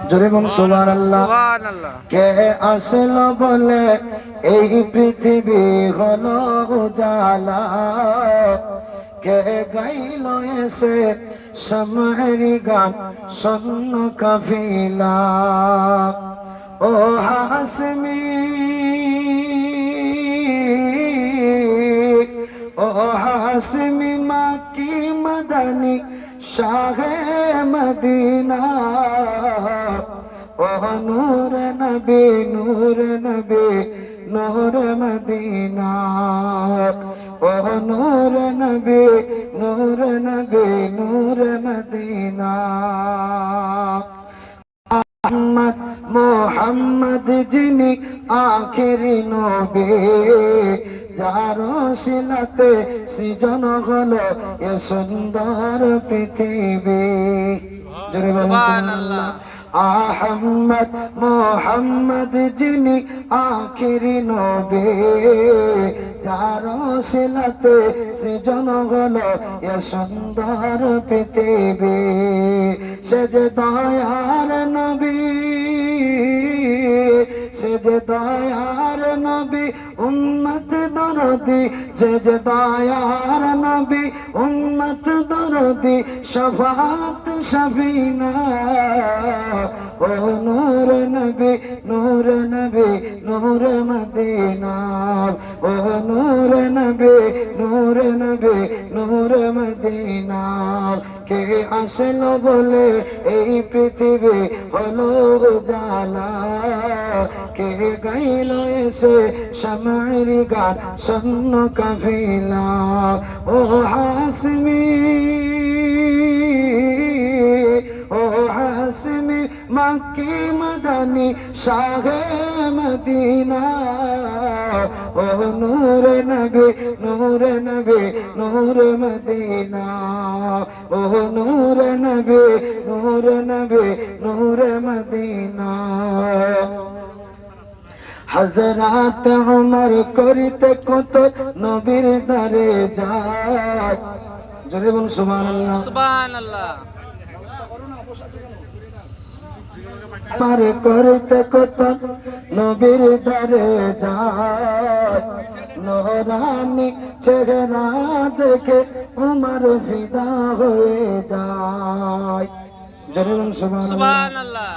জোরে বল সুবহানাল্লাহ। কে আসলো বলে এই পৃথিবী হলো উজালা, কে গাইল এসে শামের গান শূন্য কাফিলা। ও হাসমি, ও হাসমি মাকি মদনী শাহে মদিনা, ও নূর নবী নূর নবী নূর মদিনা, ও নূর নবী নূর নবী নূর মদিনা। মোহাম্মদ মোহাম্মদ যিনি আখেরি নবী, যার শিলাতে সৃজন হলো এ সুন্দর পৃথিবী। জোরে বলুন সুবহানাল্লাহ। আহম্মদ মোহাম্মদ যিনি আখেরি নবী, যার শিলাতে সৃজন হলো এ সুন্দর পৃথিবী। সে যে দয়ার নবী, সে যে দয়ার নবী উম্মত দরদি, যে যে দয়ার নবী উম্মত দরদি শফাত শফিনা। ও নূর নবী নূর নবী নূর মদিনা, ও নূর নবী নূর নবী নূর মদিনা। কে আসলো বলে এই পৃথিবী হলো উজালা, কে গাইল এসে শামের গান শূন্য কাফিলা। ও হাসমি, ও হাসমি মক্কি মদনী শাহে মদিনা, ও নূর নবী নূর নবী নূর মদিনা, ও নূর নবী নূর নবী নূর মদিনা। হযরত উমর করিতে কত নবীর দারে যায়। জোরে বলুন সুবহানাল্লাহ সুবহানাল্লাহ। পার করতে কত নবীর দারে যায়, নোরানি চেহারা দেখে উমর ফিদা হয়ে যায়। জোরে বলুন সুবহানাল্লাহ।